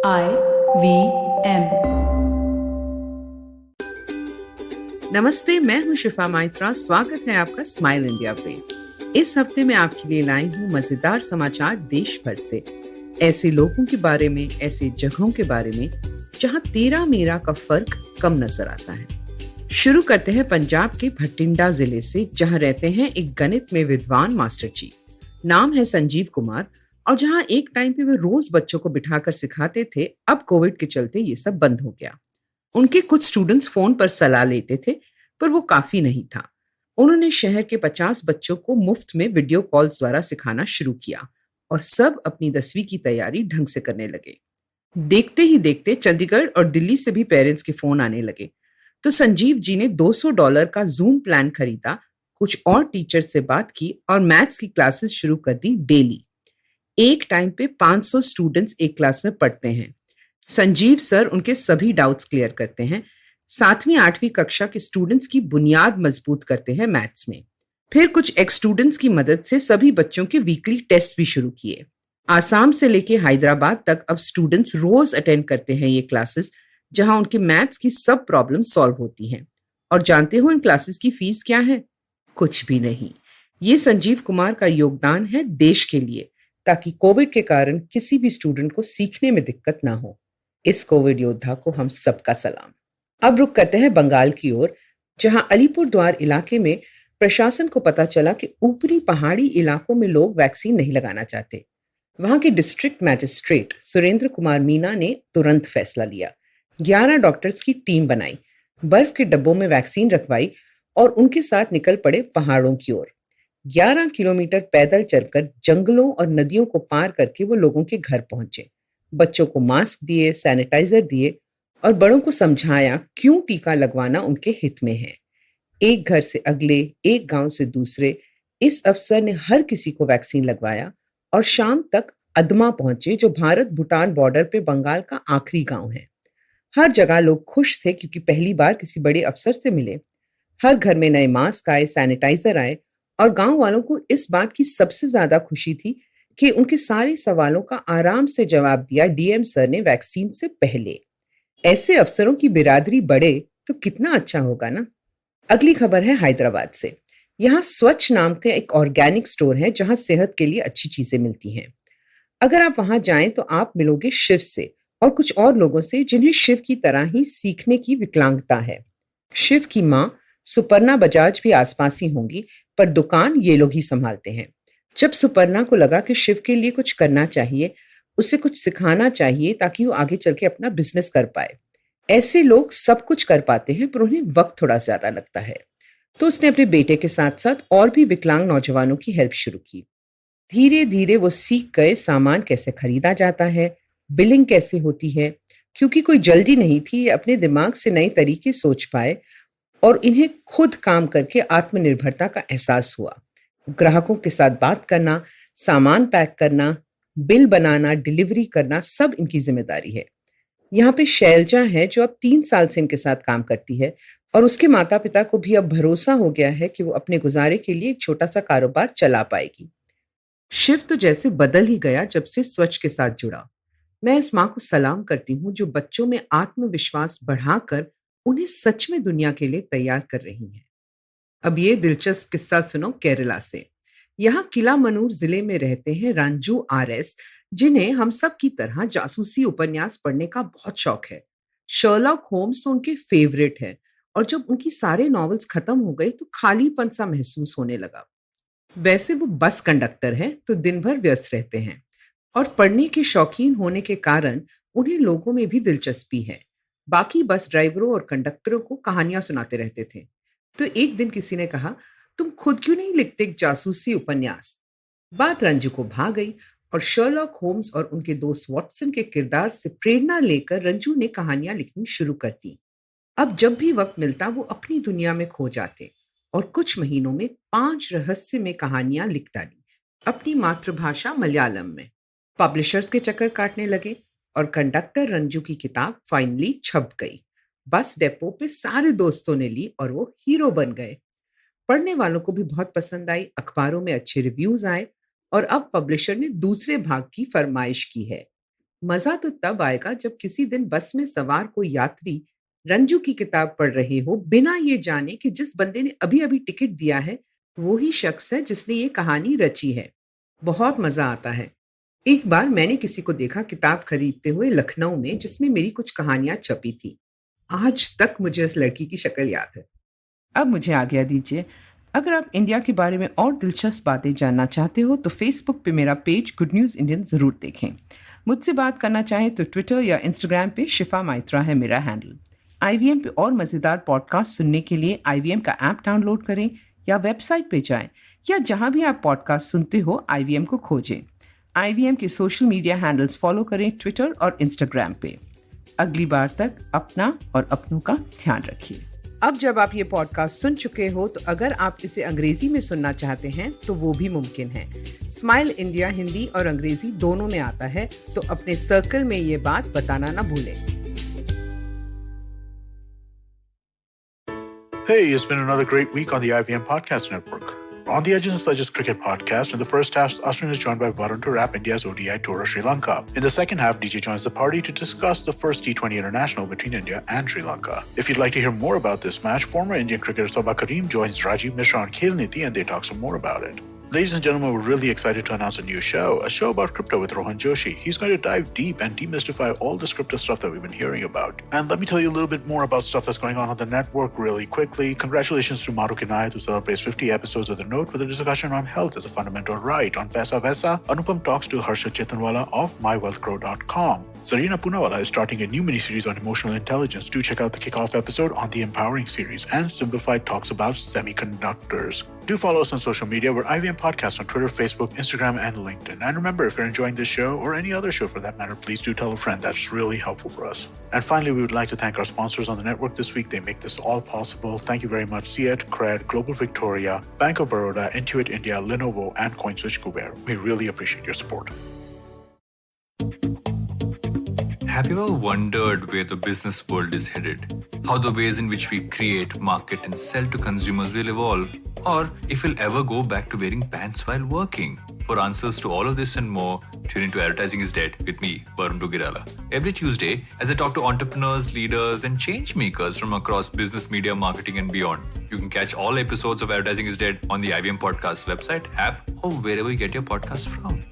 IVM। नमस्ते, मैं हूं शिफा माइत्रा। स्वागत है आपका स्माइल इंडिया पे। इस हफ्ते मैं आपके लिए लाई हूं मजेदार समाचार देश भर से, ऐसे लोगों के बारे में, ऐसे जगहों के बारे में जहां तेरा मेरा का फर्क कम नजर आता है। शुरू करते हैं पंजाब के भटिंडा जिले से, जहां रहते हैं एक गणित में विद्वान मास्टर जी। नाम है संजीव कुमार, और जहां एक टाइम पे वे रोज बच्चों को बिठाकर सिखाते थे, अब कोविड के चलते ये सब बंद हो गया। उनके कुछ स्टूडेंट्स फोन पर सलाह लेते थे, पर वो काफी नहीं था। उन्होंने शहर के 50 बच्चों को मुफ्त में वीडियो कॉल्स द्वारा सिखाना शुरू किया, और सब अपनी 10वीं की तैयारी ढंग से करने लगे। देखते ही देखते चंडीगढ़ और दिल्ली से भी पेरेंट्स के फोन आने लगे। तो संजीव जी ने $200 का जूम प्लान खरीदा, कुछ और टीचर से बात की और मैथ्स की क्लासेस शुरू कर दी डेली। एक टाइम पे 500 स्टूडेंट्स एक क्लास में पढ़ते हैं। संजीव सर उनके सभी डाउट्स क्लियर करते हैं। 7वीं 8वीं कक्षा के स्टूडेंट्स की बुनियाद मजबूत करते हैं मैथ्स में। फिर कुछ एक्स स्टूडेंट्स की मदद से सभी बच्चों के वीकली टेस्ट भी शुरू किए। आसाम से लेके हैदराबाद तक अब स्टूडेंट्स रोज अटेंड करते हैं ये क्लासेस, जहां उनके मैथ्स की सब प्रॉब्लम सॉल्व होती हैं। और जानते हो इन क्लासेस की फीस क्या है? कुछ भी नहीं। ये संजीव कुमार का योगदान है देश के लिए, ताकि कोविड के कारण किसी भी स्टूडेंट को सीखने में दिक्कत ना हो। इस कोविड योद्धा को हम सबका सलाम। अब रुक करते हैं बंगाल की ओर, जहां अलीपुरद्वार इलाके में प्रशासन को पता चला कि ऊपरी पहाड़ी इलाकों में लोग वैक्सीन नहीं लगाना चाहते। वहां के डिस्ट्रिक्ट मैजिस्ट्रेट सुरेंद्र कुमार मीना ने तुरंत फैसला लिया। 11 डॉक्टर्स की टीम बनाई, बर्फ के डब्बों में वैक्सीन रखवाई और उनके साथ निकल पड़े पहाड़ों की ओर। 11 किलोमीटर पैदल चलकर जंगलों और नदियों को पार करके वो लोगों के घर पहुंचे। बच्चों को मास्क दिए, सैनिटाइजर दिए और बड़ों को समझाया क्यों टीका लगवाना उनके हित में है। एक घर से अगले, एक गांव से दूसरे, इस अफसर ने हर किसी को वैक्सीन लगवाया और शाम तक अदमा पहुंचे, जो भारत भूटान बॉर्डर पे बंगाल का आखिरी गांव है। हर जगह लोग खुश थे क्योंकि पहली बार किसी बड़े अफसर से मिले। हर घर में नए मास्क आए, सैनिटाइजर आए, और गांव वालों को इस बात की सबसे ज्यादा खुशी थी कि उनके सारे सवालों का आराम से जवाब दिया डीएम सर ने वैक्सीन से पहले। ऐसे अफसरों की बिरादरी बढ़े तो कितना अच्छा होगा ना। अगली खबर है हैदराबाद से। यहाँ स्वच्छ नाम का एक ऑर्गेनिक स्टोर है, जहाँ सेहत के लिए अच्छी चीजें मिलती हैं। अगर आप वहां जाएं तो आप मिलोगे शिव से और कुछ और लोगों से जिन्हें शिव की तरह ही सीखने की विकलांगता है। शिव की माँ सुपर्णा बजाज भी आसपास ही होंगी, पर दुकान ये लोग ही संभालते हैं। जब सुपर्णा को लगा कि शिव के लिए कुछ करना चाहिए, उसे कुछ सिखाना चाहिए ताकि वो आगे चल के अपना बिजनेस कर पाए। ऐसे लोग सब कुछ कर पाते हैं, पर उन्हें वक्त थोड़ा ज्यादा लगता है। तो उसने अपने बेटे के साथ साथ और भी विकलांग नौजवानों की हेल्प शुरू की। धीरे धीरे वो सीख गए सामान कैसे खरीदा जाता है, बिलिंग कैसे होती है। क्योंकि कोई जल्दी नहीं थी, ये अपने दिमाग से नए तरीके सोच पाए और इन्हें खुद काम करके आत्मनिर्भरता का एहसास हुआ। ग्राहकों के साथ बात करना, सामान पैक करना, बिल बनाना, डिलीवरी करना, सब इनकी जिम्मेदारी है। यहाँ पे शैलजा है जो अब 3 साल से इनके साथ काम करती है, और उसके माता पिता को भी अब भरोसा हो गया है कि वो अपने गुजारे के लिए एक छोटा सा कारोबार चला पाएगी। शिव तो जैसे बदल ही गया जब से स्वच्छ के साथ जुड़ा। मैं इस माँ को सलाम करती हूँ जो बच्चों में आत्मविश्वास बढ़ाकर उन्हें सच में दुनिया के लिए तैयार कर रही है। अब ये दिलचस्प किस्सा सुनो केरला से। यहाँ किला मनूर जिले में रहते हैं रंजू आरएस, जिन्हें हम सब की तरह जासूसी उपन्यास पढ़ने का बहुत शौक है। शर्लॉक होम्स तो उनके फेवरेट है, और जब उनकी सारे नॉवेल्स खत्म हो गए तो खालीपन सा महसूस होने लगा। वैसे वो बस कंडक्टर हैं, तो दिन भर व्यस्त रहते हैं, और पढ़ने के शौकीन होने के कारण उन्हें लोगों में भी दिलचस्पी है। बाकी बस ड्राइवरों और कंडक्टरों को कहानियां सुनाते रहते थे। तो एक दिन किसी ने कहा, तुम खुद क्यों नहीं लिखते एक जासूसी उपन्यास? बात रंजू को भा गई, और शर्लॉक होम्स और उनके दोस्त वॉटसन के किरदार से प्रेरणा लेकर रंजू ने कहानियां लिखनी शुरू कर दी। अब जब भी वक्त मिलता वो अपनी दुनिया में खो जाते, और कुछ महीनों में 5 रहस्यमय कहानियां लिख डाली, अपनी मातृभाषा मलयालम में। पब्लिशर्स के चक्कर काटने लगे, और कंडक्टर रंजू की किताब फाइनली छप गई। बस डेपो पे सारे दोस्तों ने ली और वो हीरो बन गए। पढ़ने वालों को भी बहुत पसंद आई, अखबारों में अच्छे रिव्यूज आए, और अब पब्लिशर ने दूसरे भाग की फरमाइश की है। मजा तो तब आएगा जब किसी दिन बस में सवार कोई यात्री रंजू की किताब पढ़ रहे हो, बिना ये जाने कि जिस बंदे ने अभी अभी टिकट दिया है वो ही शख्स है जिसने ये कहानी रची है। बहुत मजा आता है। एक बार मैंने किसी को देखा किताब खरीदते हुए लखनऊ में, जिसमें मेरी कुछ कहानियां छपी थी। आज तक मुझे उस लड़की की शक्ल याद है। अब मुझे आज्ञा दीजिए। अगर आप इंडिया के बारे में और दिलचस्प बातें जानना चाहते हो तो फेसबुक पे मेरा पेज गुड न्यूज़ इंडियन ज़रूर देखें। मुझसे बात करना चाहें तो ट्विटर या इंस्टाग्राम पे शिफा माइत्रा है मेरा हैंडल। आईवीएम पे और मज़ेदार पॉडकास्ट सुनने के लिए आईवीएम का ऐप डाउनलोड करें या वेबसाइट पे जाएं, या जहां भी आप पॉडकास्ट सुनते हो आईवीएम को खोजें। आईवीएम के सोशल मीडिया हैंडल्स फॉलो करें ट्विटर और इंस्टाग्राम पे। अगली बार तक अपना और अपनों का ध्यान रखिए। अब जब आप ये पॉडकास्ट सुन चुके हो तो अगर आप इसे अंग्रेजी में सुनना चाहते हैं तो वो भी मुमकिन है। स्माइल इंडिया हिंदी और अंग्रेजी दोनों में आता है, तो अपने सर्कल में ये बात बताना ना भूलें। Hey, it's been another great week on the IVM Podcast Network. On the Edge and Sledges Cricket Podcast, in the first half, Ashwin is joined by Varun to wrap India's ODI tour of Sri Lanka. In the second half, DJ joins the party to discuss the first T20 international between India and Sri Lanka. If you'd like to hear more about this match, former Indian cricketer Sabah Karim joins Rajiv Mishra on Khel Niti and they talk some more about it. Ladies and gentlemen, we're really excited to announce a new show about crypto with Rohan Joshi. He's going to dive deep and demystify all this crypto stuff that we've been hearing about. And let me tell you a little bit more about stuff that's going on the network really quickly. Congratulations to Maru Kinayat, who celebrates 50 episodes of The Note with a discussion on health as a fundamental right. On Paisa Vaisa, Anupam talks to Harsha Chetanwala of mywealthgrow.com. Zarina Poonawalla is starting a new miniseries on emotional intelligence. Do check out the kickoff episode on the Empowering series. And Simplified talks about semiconductors. Do follow us on social media. We're IVM Podcast on Twitter, Facebook, Instagram, and LinkedIn. And remember, if you're enjoying this show, or any other show for that matter, please do tell a friend. That's really helpful for us. And finally, we would like to thank our sponsors on the network this week. They make this all possible. Thank you very much. Ciet, Cred, Global Victoria, Bank of Baroda, Intuit India, Lenovo, and CoinSwitch Kuber. We really appreciate your support. Have you ever wondered where the business world is headed? How the ways in which we create, market, and sell to consumers will evolve? Or if we'll ever go back to wearing pants while working? For answers to all of this and more, tune into Advertising is Dead with me, Varun Dugirala. Every Tuesday, as I talk to entrepreneurs, leaders, and change makers from across business, media, marketing, and beyond. You can catch all episodes of Advertising is Dead on the IVM Podcast website, app, or wherever you get your podcasts from.